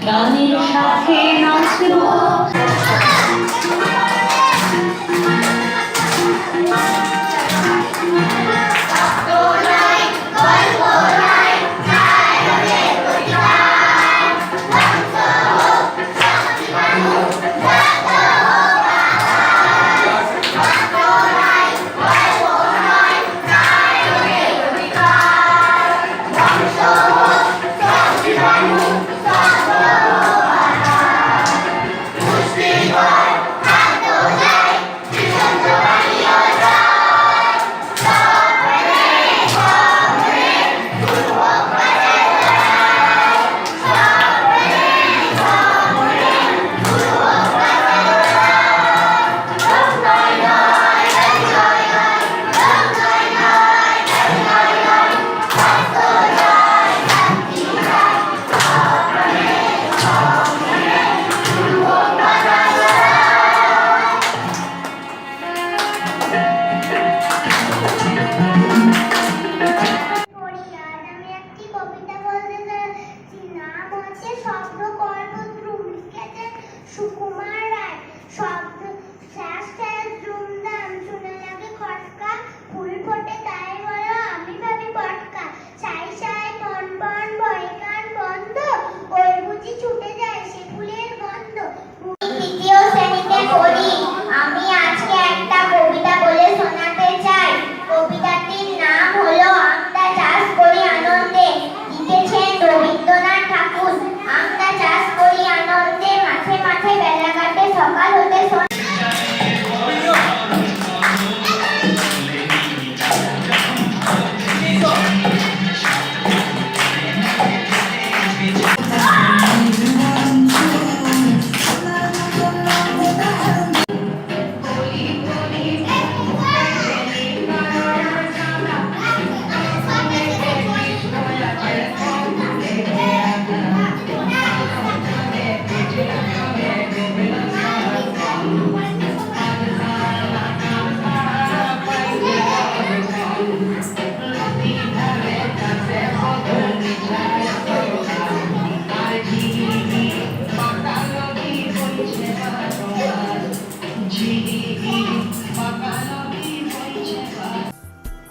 গানের সাথে নাচবো।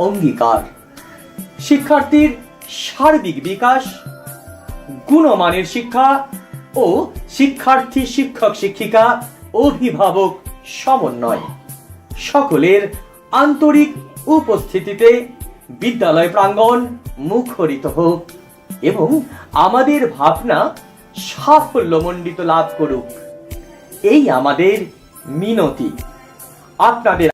অঙ্গীকার শিক্ষার্থীর সার্বিক বিকাশ, গুণমানের শিক্ষা ও শিক্ষার্থী শিক্ষক শিক্ষিকা অভিভাবক সমন্বয় সকলের আন্তরিক উপস্থিতিতে বিদ্যালয় প্রাঙ্গণ মুখরিত হোক এবং আমাদের ভাবনা সাফল্যমণ্ডিত লাভ করুক, এই আমাদের মিনতি। আপনাদের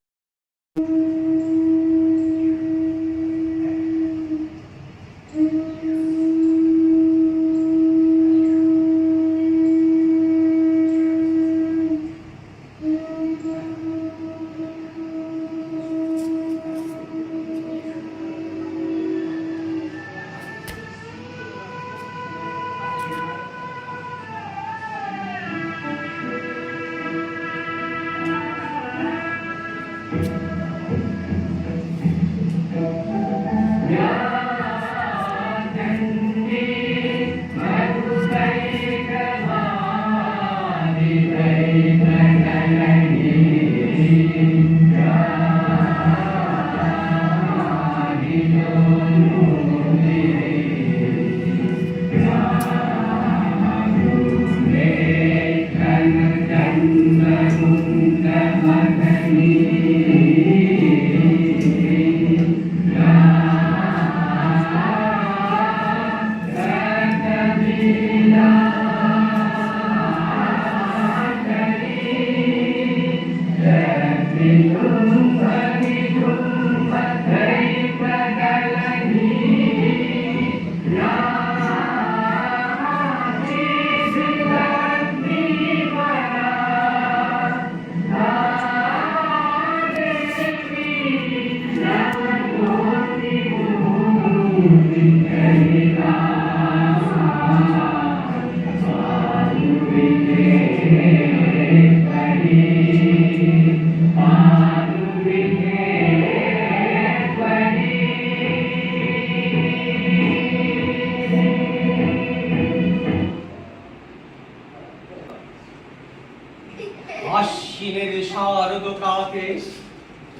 আশ্বিনের শারদ প্রাতে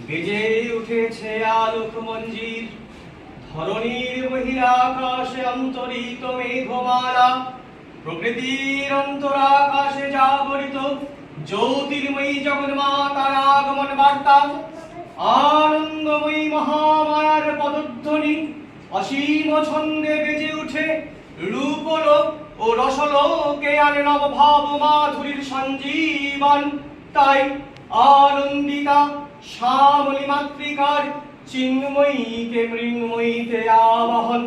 বেজে উঠেছে আলোক মঞ্জির, ধরণীর বহিরাকাশে অন্তরিত মেঘমালা, প্রকৃতির অন্তরাকাশে জাগরিত জ্যোতির্ময়ী জগন্মাতার আগমন বার্তা, আনন্দময়ী মহামায়ার পদধ্বনি অসীম ছন্দে বেজে উঠে রূপলোক ও রসলোকে আনে নবভাব মাধুরীর সঞ্জীবন। তাই আনন্দিতা শ্যামলী মাতৃকার চিন্ময়ীকে মৃন্ময়ীতে আবাহন।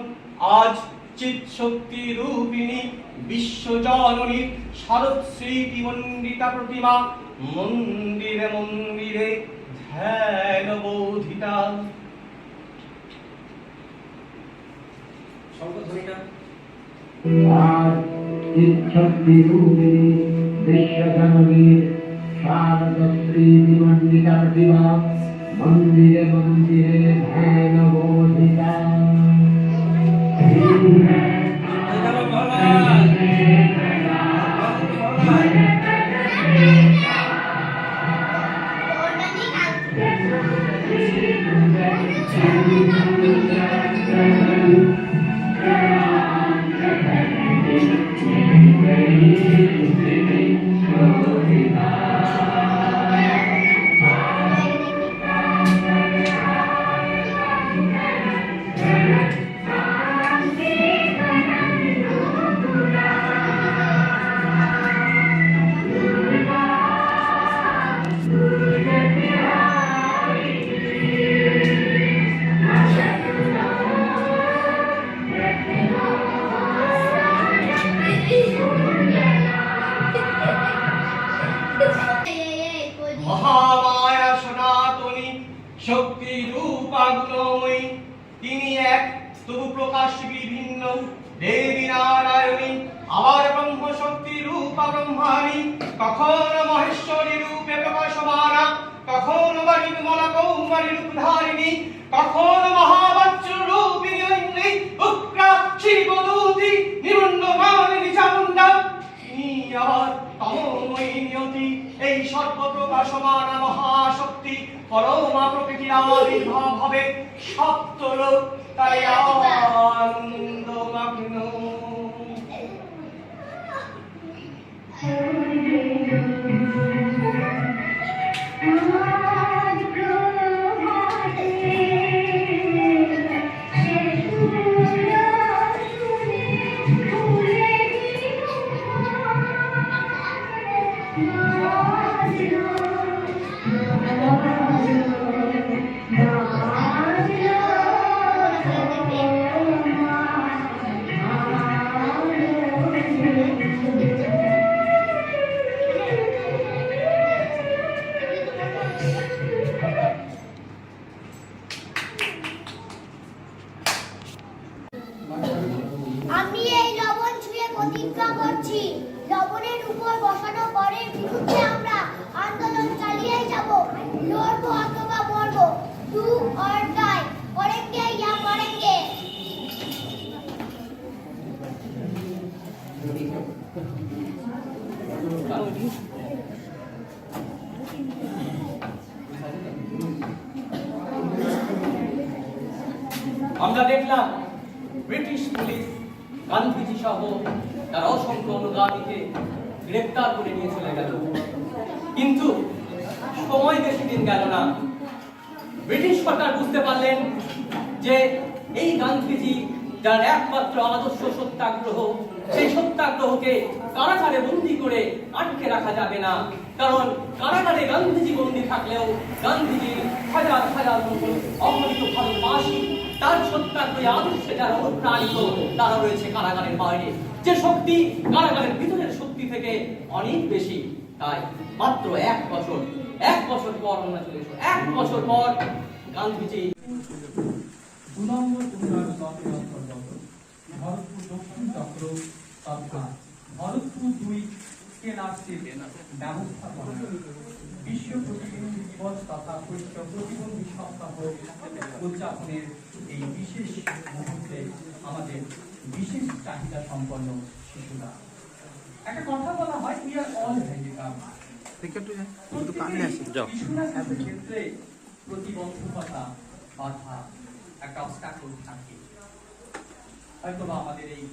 আজ চিৎ শক্তি রূপিণী বিশ্বজননীর শারদ স্মৃতি মণ্ডিতা প্রতিমা মন্দিরে মন্দিরে ধ্যান বোধিতা। শঙ্খধ্বনিটা আর চিৎশক্তি রূপিণী বিশ্বজননীর শারদ স্মৃতি মণ্ডিতা প্রতিমা মন্দিরে মন্দিরে ধ্যান বোধিতা। মহামায়া সনাতনী শক্তি রূপা গুণময়ী, তিনি এক তবু প্রকাশ বিভিন্ন। দেবী নারায়ণী আবার ব্রহ্ম শক্তি রূপা ব্রহ্মাণী, কখন মহেশ্বরী রূপে প্রকাশমানা, কখন বা নির্মলা কৌমারী রূপধারিণী, কখন মহাবজ্র রূপিণী ঐন্দ্রী উগ্রা শিবদূতি নিরুন্নমালিনী চামুণ্ডা। তিনি আবার তমোময়ী নিয়তি, এই সর্বপ্রকাশমানা মহাশক্তি পরমা প্রকৃতির আবির্ভাব হবে সপ্তলোক, তাই আনন্দমগ্ন। আমি এই লবণ ছুঁয়ে প্রতিজ্ঞা করছি, লবণের উপর বসানো বরের বিরুদ্ধে আমরা আন্দোলন চালিয়ে যাব, লড়বো অথবা মরবো, ডু অর ডাই, করেंगे या मरेंगे। আমরা দেখলাম ব্রিটিশ পুলিশ গান্ধীজি সহ তার অসংখ্য অনুগামীকে গ্রেপ্তার করে নিয়ে চলে গেল, কিন্তু সময় বেশি দিন গেল না। ব্রিটিশ সরকার বুঝতে পারলেন যে এই গান্ধীজি যার একমাত্র আদর্শ সত্যাগ্রহ, সেই সত্যাগ্রহকে কারাগারে বন্দী করে আটকে রাখা যাবে না। কারণ কারাগারে গান্ধীজি বন্দী থাকলেও গান্ধীজি হাজার হাজার অগণিত ভারতবাসী তার সত্যাগ্রহী আদর্শে যারা অনুপ্রাণিত তারা রয়েছে কারাগারের বাইরে, যে শক্তি কারাগারের ভিতরের শক্তি থেকে অনেক বেশি। তাই মাত্র 1 বছর পর আমরা চলে এসো, 1 বছর পর গান্ধীজি ভরতপুর দক্ষিণ চক্র তথা ভরতপুর 2 কেনার্সের ব্যবস্থাপনা বিশ্ব প্রতিবন্ধী দিবস তথা প্রতিবন্ধী সপ্তাহ উদযাপনের এই বিশেষ মুহূর্তে আমাদের বিশেষ চাহিদা সম্পন্ন শিশুরা, একটা কথা বলা হয় we are all handicapped। শিশুরা ক্ষেত্রে প্রতিবন্ধকতা বাধা একটা অবস্টাকল থাকে, হয়তো আমাদের এই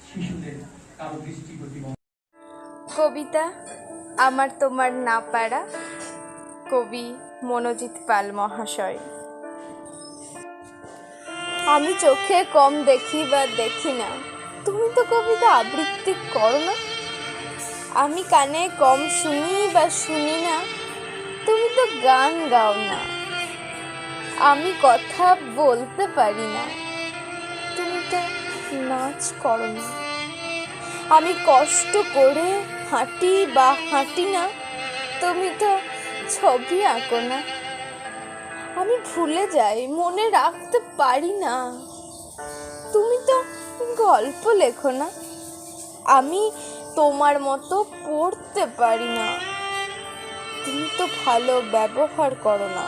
শিশুদের কারো দৃষ্টি প্রতিবন্ধ। কবিতা আমার তোমার না পারা, কবি মনোজিৎ পাল মহাশয়। আমি চোখে কম দেখি বা দেখি না, তুমি তো কবিতা আবৃত্তি করো না। আমি কানে কম শুনি বা শুনি না, তুমি তো গান গাও না। আমি কথা বলতে পারি না, তুমি তো নাচ করো না। আমি কষ্ট করে হাঁটি বা হাঁটি না, তুমি তো ছবি আঁকো না। আমি ভুলে যাই, মনে রাখতে পারি না, তুমি তো গল্প লেখো না। আমি তোমার মতো পড়তে পারি না, তুমি তো ভালো ব্যবহার করো না।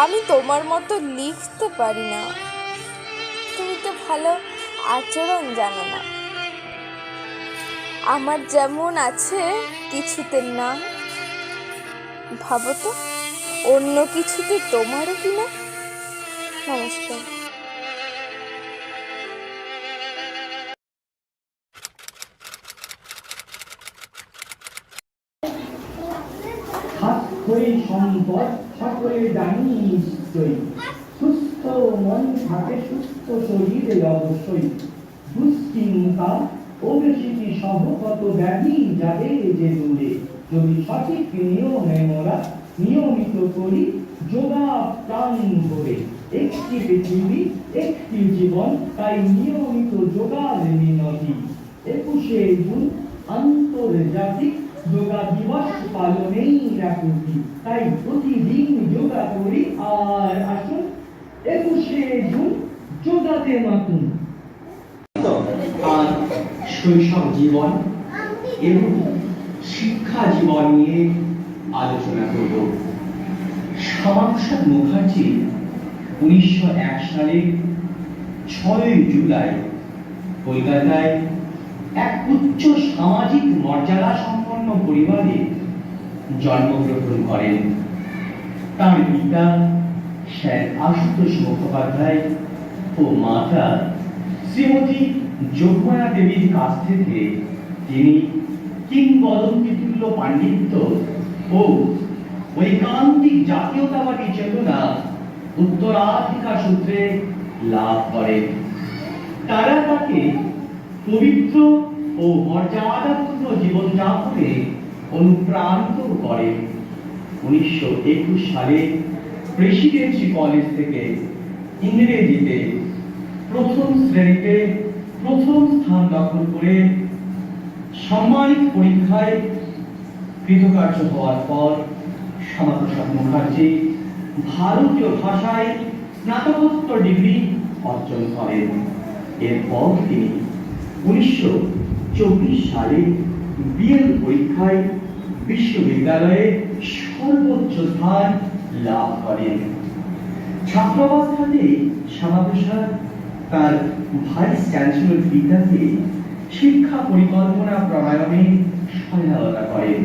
আমি তোমার মতো লিখতে পারি না, তুমি তো ভালো আচরণ জানো না। আমার যেমন আছে কিছুতে না, ভাবো তো অন্য কিছুতে তোমারও কি না। নমস্কার। হাতখড়ি সম্পদ সকলে জানি নিশ্চয়ই, সুস্থ মন থাকে সুস্থ শরীরে অবশ্যই। দুশ্চিন্তা ওবেসিটি সহ কত ব্যাধি যাবে যে দূরে, যদি সঠিক নিয়মে মোরা নিয়মিত করি যোগা প্রাণ ভরে। একটি পৃথিবী একটি জীবন, তাই নিয়মিত যোগার মিনতি। 21শে জুন আন্তর্জাতিক যোগা দিবস পালনেই রাখি, তাই প্রতিদিন যোগা করি। আর আসুন 21শে জুন যোগাতে মাতুন। আর শৈশব জীবন এবং শিক্ষা জীবন নিয়ে আলোচনা করব। শ্যামাপ্রসাদ মুখার্জি 1901 সালে 6 জুলাই কলকাতায় এক উচ্চ সামাজিক মর্যাদা সম্পন্ন পরিবারে জন্মগ্রহণ করেন। তার পিতা স্যার আশুতোষ মুখোপাধ্যায় ও মাতা শ্রীমতী যোগমায়া দেবীর কাছ থেকে তিনি কিংবদন্তিতুল্য পাণ্ডিত্য ও ঐকান্তিক জাতীয়তাবাদী চেতনা উত্তরাধিকার সূত্রে লাভ করেন। তারা তাকে পবিত্র ও মর্যাদাপূর্ণ জীবনযাপনে অনুপ্রাণিত করেন। 1921 সালে প্রেসিডেন্সি কলেজ থেকে ইংরেজিতে প্রথম শ্রেণীতে প্রথম স্থান দখল করে সম্মানিত পরীক্ষায় কৃতকার্য হওয়ার পর শ্যামাপ্রসাদ মুখার্জি ভারতীয় ভাষায় স্নাতকোত্তর ডিগ্রি অর্জন করেন। এরপর তিনি 1924 সালে বিএল পরীক্ষায় বিশ্ববিদ্যালয়ে সর্বোচ্চ স্থান লাভ করেন। ছাত্রাবস্থাতে শ্যামাপ্রসাদ তার ভাইস চ্যান্সেলর পিতাকে শিক্ষা পরিকল্পনা প্রণয়নে সহায়তা করেন।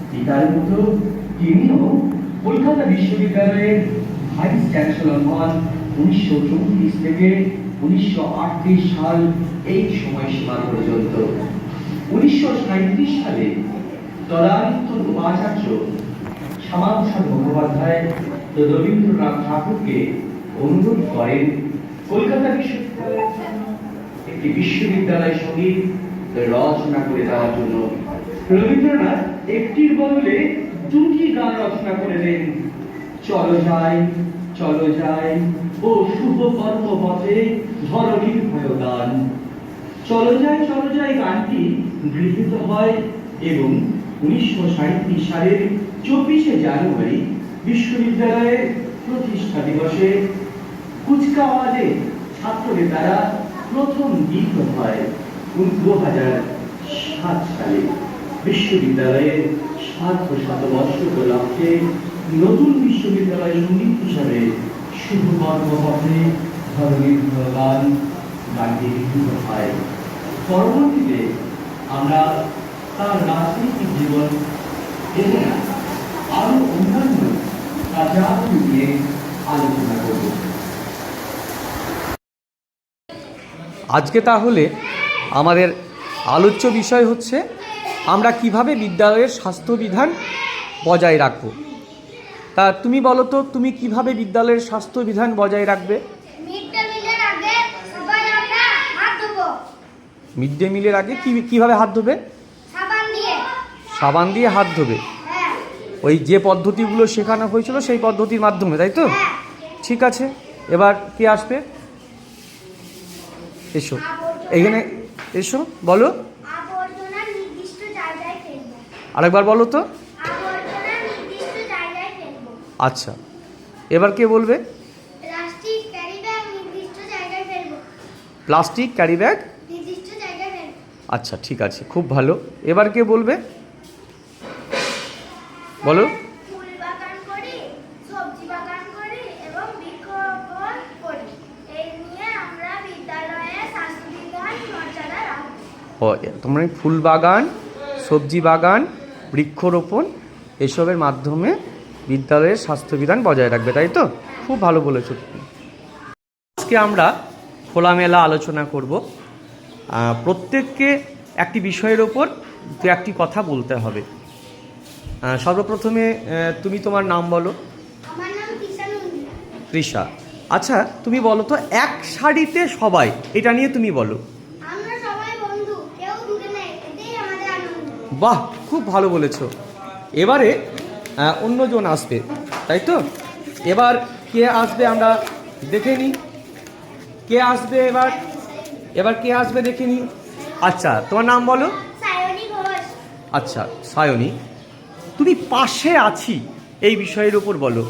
পিতার মতো তিনিও কলকাতা বিশ্ববিদ্যালয়ের ভাইস চ্যান্সেলর হন 1934 থেকে 1938 সাল এই সময়সীমা পর্যন্ত। 1937 সালে তদানীন্তন উপাচার্য শ্যামাপ্রসাদ মুখোপাধ্যায় রবীন্দ্রনাথ ঠাকুরকে অনুরোধ করেন কলকাতা বিশ্ববিদ্যালয়ের জন্য একটি বিশ্ববিদ্যালয় সঙ্গীত রচনা করে দেওয়ার জন্য রবীন্দ্রনাথ একটির বদলে দুটি গান রচনা করে দেন। চলো যাই ও শুভ কর্ম পথে ধরণীর ভয় গান। চলো যাই গানটি গৃহীত হয় এবং 1937 সালের 24শে জানুয়ারি বিশ্ববিদ্যালয়ের প্রতিষ্ঠা দিবসে কুচকাওয়াজে ছাত্রদের দ্বারা প্রথম গীত হয়। 2007 সালে বিশ্ববিদ্যালয়ের শতবর্ষ উপলক্ষে নতুন বিশ্ববিদ্যালয় সঙ্গীত হিসাবে শুভ কর্মপথে ধরণীর গান গানটি গৃহীত হয়। পরবর্তীতে আমরা তার রাজনৈতিক জীবন এবং আরো অন্যান্য কার্যাবলী নিয়ে আলোচনা করব। আজকে তাহলে আমাদের আলোচ্য বিষয় হচ্ছে আমরা কিভাবে বিদ্যালয়ের স্বাস্থ্যবিধান বজায় রাখব। তা তুমি বলো তো, তুমি কিভাবে বিদ্যালয়ের স্বাস্থ্যবিধান বজায় রাখবে? মিড ডে মিলের আগে সবাই আমরা হাত ধোবো। মিড ডে মিলের আগে কিভাবে হাত ধোবে? সাবান দিয়ে হাত ধোবে। হ্যাঁ। ওই যে পদ্ধতিগুলো শেখানো হয়েছিল সেই পদ্ধতির মাধ্যমে, তাই তো? হ্যাঁ। ঠিক আছে, এবার কে আসবে? এসো এখানে, এসো বলো। আবর্জনা নির্দিষ্ট জায়গায় ফেলবো। আরেকবার বলো তো। আবর্জনা নির্দিষ্ট জায়গায় ফেলবো। আচ্ছা, এবার কে বলবে? প্লাস্টিক ক্যারি ব্যাগ নির্দিষ্ট জায়গায় ফেলবো। প্লাস্টিক ক্যারি ব্যাগ নির্দিষ্ট জায়গায় ফেলবো। আচ্ছা, ঠিক আছে, খুব ভালো। এবার কে বলবে? বলো। ফুল বাগান করি, সবজি বাগান করি এবং বৃক্ষরোপণ করি। এই নিয়ে আমরা বিদ্যালয়ে স্বাস্থ্যবিধান মর্যাদা রাখবো। তোমরা ফুল বাগান, সবজি বাগান, বৃক্ষরোপণ এসবের মাধ্যমে বিদ্যালয়ের স্বাস্থ্যবিধান বজায় রাখবে, তাই তো? খুব ভালো বলেছো তুমি। আজকে আমরা খোলামেলা আলোচনা করব। প্রত্যেককে একটি বিষয়ের ওপর দু একটি কথা বলতে হবে। সর্বপ্রথমে তুমি তোমার নাম বলো। আমার নাম তৃষা। আচ্ছা, তুমি বলো তো, এক শাড়িতে সবাই, এটা নিয়ে তুমি বলো। আমরা সবাই বন্ধু, কেউ দূরে নেই, এটাই আমাদের আনন্দ। বাহ, খুব ভালো বলেছো। এবারে অন্যজন আসবে, তাই তো? এবার কে আসবে আমরা দেখে নিই। কে আসবে এবার কে আসবে দেখে নিই। আচ্ছা, তোমার নাম বলো। সায়নী ঘোষ। আচ্ছা সায়নী, তুমি পাশে আছি এই বিষয়ের উপর বলো।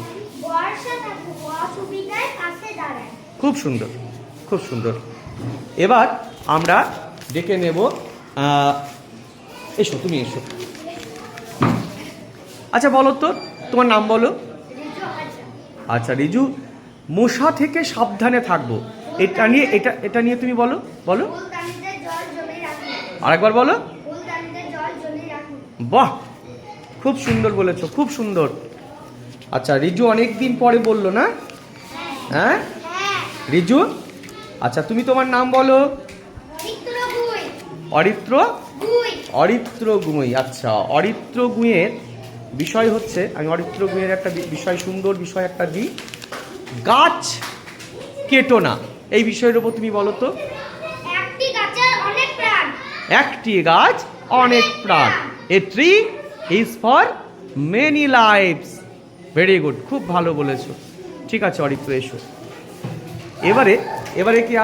বর্ষা থাকুক, অসুবিধায় পাশে দাঁড়ায়। খুব সুন্দর, খুব সুন্দর। এবার আমরা ডেকে নেব, এসো তুমি এসো। আচ্ছা বলো তো, তোমার নাম বলো। আচ্ছা রিজু, মশা থেকে সাবধানে থাকবো, এটা নিয়ে তুমি বলো। ফুলদানিতে জল জমে রাখুন। আরেকবার বলো। ফুলদানিতে জল জমে রাখুন। বাহ, খুব সুন্দর বলেছো, খুব সুন্দর। আচ্ছা, রিজু অনেক দিন পরে বললো না? হ্যাঁ হ্যাঁ। রিজু, আচ্ছা তুমি তোমার নাম বলো। অরিত্র গুই। অরিত্র গুঁই। আচ্ছা, অরিত্র গুঁয়ের বিষয় হচ্ছে, আমি অরিত্র গুঁয়ের একটা বিষয়, সুন্দর বিষয় একটা দিই। গাছ কেটো না, এই বিষয়ের উপর তুমি বলো তো। একটি গাছের অনেক প্রাণ। একটি গাছ অনেক প্রাণ। A tree is for many lifes. Very good, খুব ভালো বলেছো। ঠিক আছে অরিত্র, এসো। এবারে কি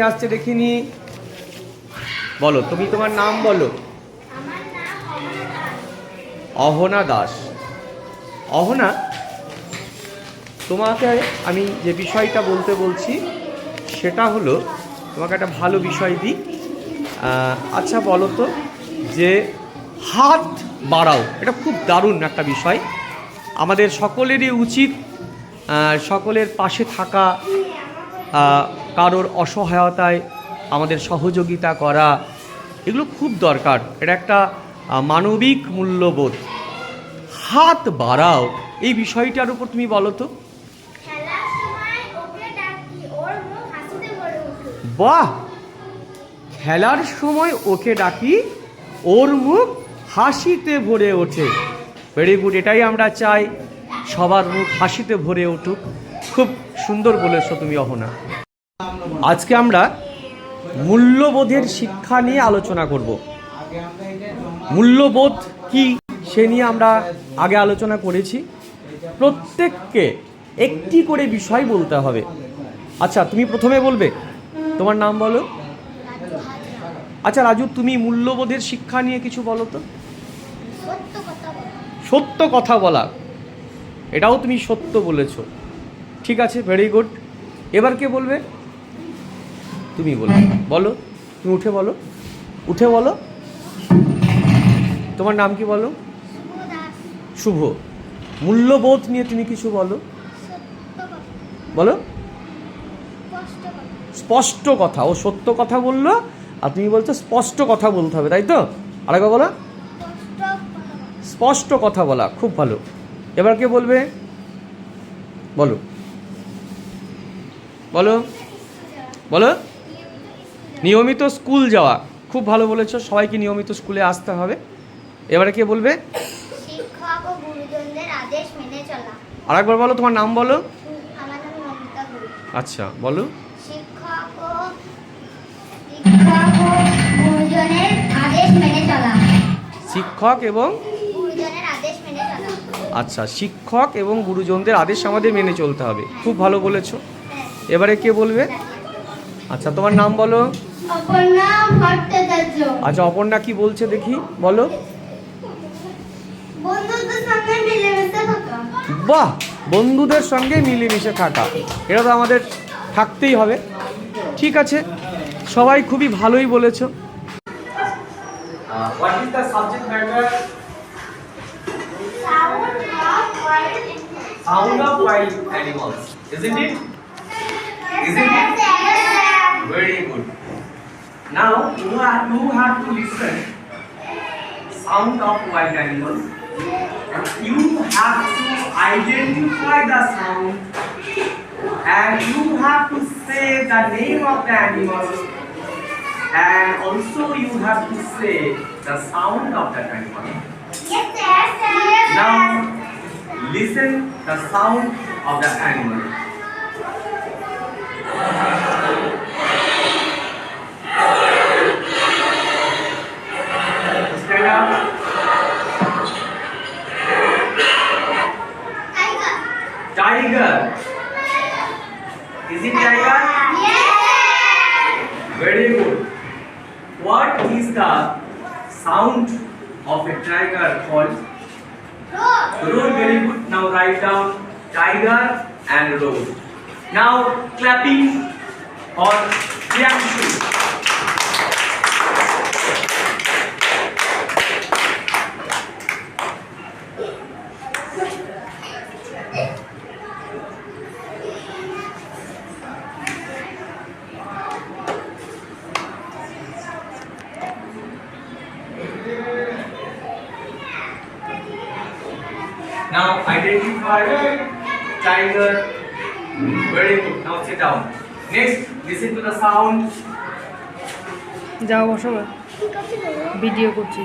আসছে দেখিনি। বলো, তুমি তোমার নাম বলো। আমার নাম অমনা দাস। অহনা দাস। অহনা, তোমাকে আমি যে বিষয়টা বলতে বলছি সেটা হলো, তোমাকে একটা ভালো বিষয় দিই। আচ্ছা বলো তো, যে হাত বাড়াও, এটা খুব দারুণ একটা বিষয়। আমাদের সকলেরই উচিত সকলের পাশে থাকা, কারোর অসহায়তায় আমাদের সহযোগিতা করা, এগুলো খুব দরকার। এটা একটা মানবিক মূল্যবোধ। হাত বাড়াও, এই বিষয়টার উপর তুমি বলো তো। খেলার সময় ওকে ডাকি, ওর মুখ হাসিতে ভরে ওঠে। বাহ, খেলার সময় ওকে ডাকি, ওর মুখ হাসিতে ভরে ওঠে। ভেরি গুড, এটাই আমরা চাই। সবার মুখ হাসিতে ভরে উঠুক। খুব সুন্দর বলেছো তুমি অহনা। আজকে আমরা মূল্যবোধের শিক্ষা নিয়ে আলোচনা করব। মূল্যবোধ কি সে নিয়ে আমরা আগে আলোচনা করেছি। প্রত্যেককে একটি করে বিষয় বলতে হবে। আচ্ছা, তুমি প্রথমে বলবে, তোমার নাম বলো। আচ্ছা রাজু, তুমি মূল্যবোধের শিক্ষা নিয়ে কিছু বলো তো। সত্য কথা বলা। সত্য কথা বলা, এটাও তুমি সত্য বলেছো। ঠিক আছে, ভেরি গুড। এবার কে বলবে? তুমি বলবে। বলো, তুমি উঠে বলো, উঠে বলো। তোমার নাম কি বলো? শুভ দাস। শুভ। মূল্যবোধ নিয়ে তুমি কিছু বলো। সত্য কথা। বলো। স্পষ্ট কথা। স্পষ্ট কথা। ও সত্য কথা বললো, আর তুমি বলছো স্পষ্ট কথা বলতে হবে, তাই তো? আরেকবার বলো। স্পষ্ট কথা বলা। স্পষ্ট কথা বলা, খুব ভালো। এবার কে বলবে? বলো বলো বলো। নিয়মিত স্কুল যাওয়া, খুব ভালো বলেছো। সবাইকে নিয়মিত স্কুলে আসতে হবে। এবারে কে বলবে? শিক্ষক ও গুরুজনদের আদেশ মেনে চলা। আরেকবার বলো, তোমার নাম বলো। আমার নাম নমিতা গুরু। আচ্ছা বলো। শিক্ষক ও গুরুজনের আদেশ মেনে চলা। শিক্ষক এবং গুরুজনের আদেশ মেনে চলা। আচ্ছা, শিক্ষক এবং গুরুজনদের আদেশ আমাদের মেনে চলতে হবে, খুব ভালো বলেছো। হ্যাঁ। এবারে কে বলবে? আচ্ছা, তোমার নাম বলো। অপর্ণা ভট্টাচার্য। আচ্ছা, অপর্ণা কি বলছে দেখি, বলো। বন্ধুদের সঙ্গে মিলেমিশে থাকা। বাহ, বন্ধুদের সঙ্গে মিলেমিশে থাকা, এটা তো আমাদের থাকতেই হবে। ঠিক আছে, সবাই খুবই ভালোই বলেছো। What is the subject matter? Sound of wild animals, isn't it? Isn't it? Very good. Now you have to listen sound of wild animals. You have to identify the sound, and you have to say the name of the animal, and also you have to say the sound of that animal. Yes, sir. Now listen the sound of the animal. Stand up. Tiger. Tiger. Is it tiger? Yes. Very good. What is the sound of a tiger called? Roar. Roar. Very good. Now write down tiger and roar. Now clapping or reaction. Now identify tiger. Very good. Now sit down. Next, listen to the sound. যাও বসো, video করছি।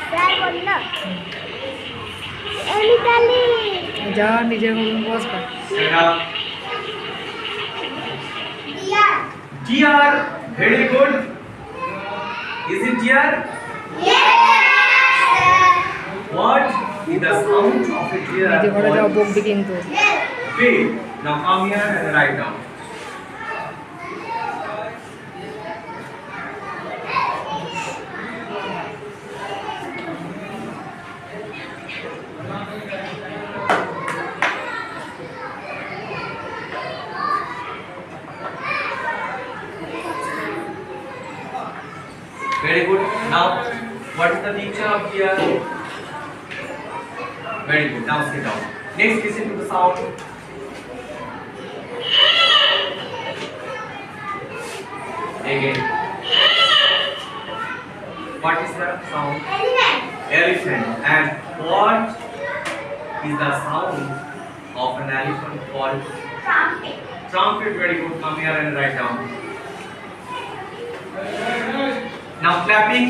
Sir বললো এলিকালি। যা নিজের মতন বস কর। Stand up. Deer. Deer. Very good. Is it deer? Yes. What is the sound of a deer? নিজে ঘরে যাও, called? বকবি কিন্তু। Yes. Big. Now come here and write down. Very good. Now, what is the picture of deer? Very good. Now sit down. Next, listen to the sound. Again. What is the sound? Elephant. Elephant. And what is the sound of an elephant called? Trumpet. Trumpet. Very good. Come here and write down. Now clapping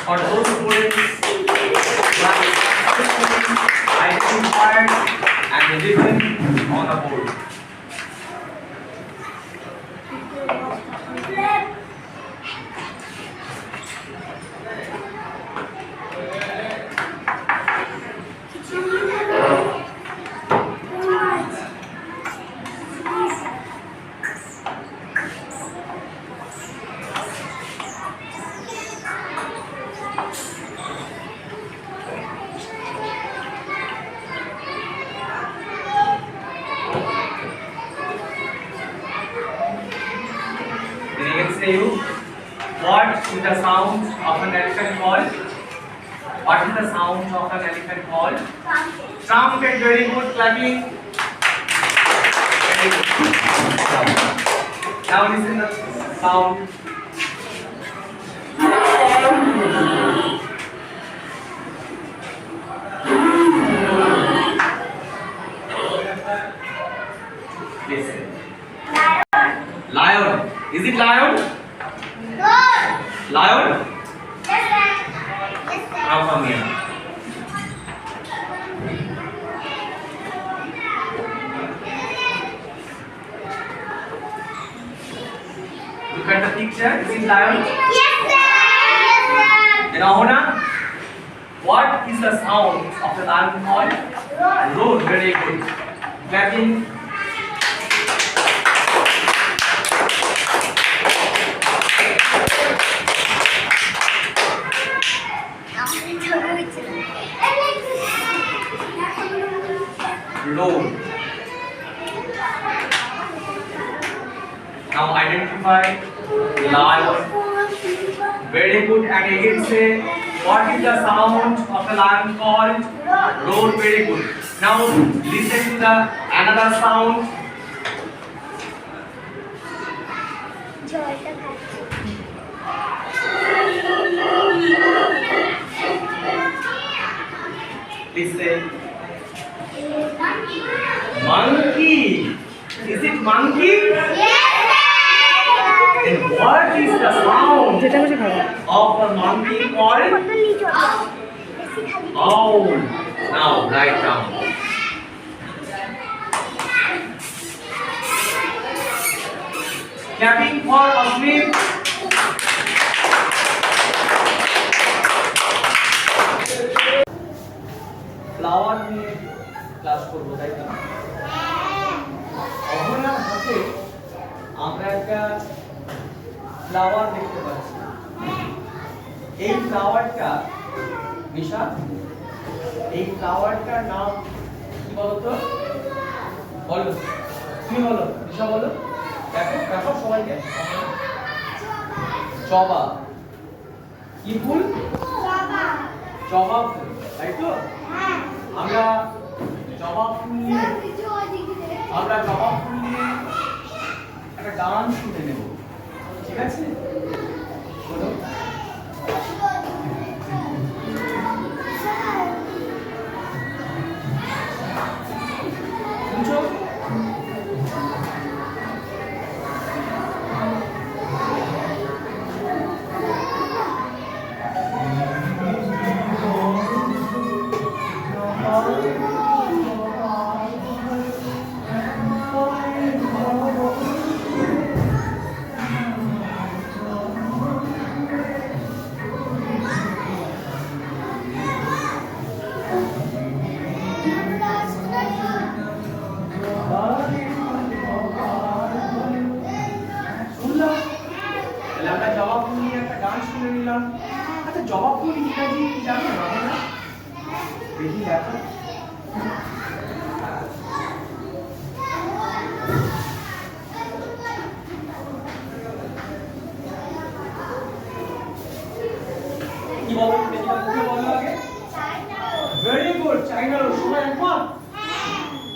for those students. successfully identified and written on a board. Then I can say you, what is the sound of an elephant called? What is the sound of an elephant called? Trumpet. Very good. Clapping. Very good. Now listen the sound. Listen. Lion. Is it lion? Good. Lion? Yes, sir. Yes, sir. Now come here. Look at the picture. Is it lion? Yes, sir. Yes, sir. Then Ahona, what is the sound of the lion called? Roar. Very good. Clapping. Roar. Now identify lion. Very good. And again say, what is the sound of the lion called? Roar. Very good. Now listen to the another sound. Please say, monkey. Is it monkey? Then what is the sound যেটা খুশি খাবো of a monkey called? Owl. Now write down. Clapping for Asmin. Flower নিয়ে class করবো, তাই তো? অহনার হাতে আমরা একটা ফ্লাওয়ার দেখতে পাচ্ছি। এই ফ্লাওয়ারটা নিশা, এই ফ্লাওয়ারটার নাম কি বলতো? বলো, তুমি বলো, নিশা বলো। দেখো দেখো সবাইকে। জবা। কি ফুল? জবা ফুল, তাই তো? আমরা জবা ফুল নিয়ে একটা গান শুনে নেব, ঠিক আছে? বলো। শুনছো? আমরা জবা ফুল নিয়ে একটা গান শুনে নিলাম। আচ্ছা, জবা ফুল ইংরাজি কি জানো না? দেখি দেখো। কি বলো? দেখি মুখে বলো আগে। ভেরি গুড, চাইনা রোজ। সবাই একবার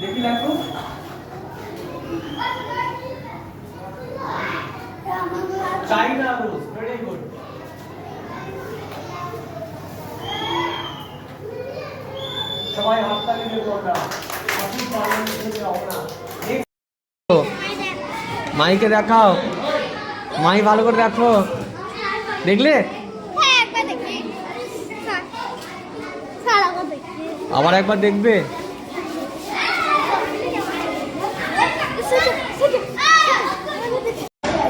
দেখি লেখো। চাইনা রোজ, ভেরি গুড। সবাই হাত তালি দেবো আমরা। সঠিক বানান দিতে হবে না। মাইকে দেখাও, মাই ভালো করে দেখো। দেখলে? হ্যাঁ, একবার দেখি। সারা দেখি। আবার একবার দেখবে?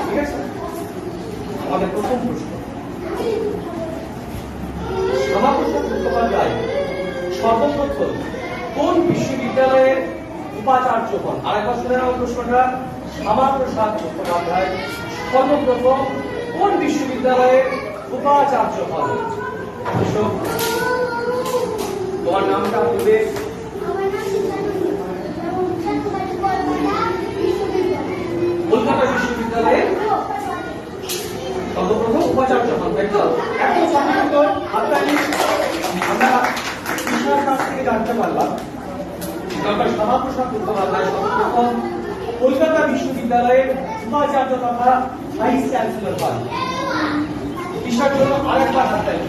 ঠিক আছে? আমাদের প্রথম প্রশ্ন, শ্যামাপ্রসাদ মুখোপাধ্যায় সর্বপ্রথম কোন বিশ্ববিদ্যালয়ের উপাচার্য হন? আরেকবার শুনে নাও প্রশ্নটা। শ্যামাপ্রসাদ মুখোপাধ্যায় সর্বপ্রথম কোন বিশ্ববিদ্যালয়ের উপাচার্য হন? এসো, তোমার নামটা বলবে। কলকাতা বিশ্ববিদ্যালয়ের সর্বপ্রথম উপাচার্য হন, তাই তো? এখন সাধারণত হাততালি আমরা কৃষ্ণার কাছ থেকে জানতে পারলাম ডক্টর শ্যামাপ্রসাদ মুখোপাধ্যায় সর্বপ্রথম কলকাতা বিশ্ববিদ্যালয়ের উপাচার্য তথা ভাইস চ্যান্সেলর হন। কৃষ্ণার জন্য আরেকবার হাততালি।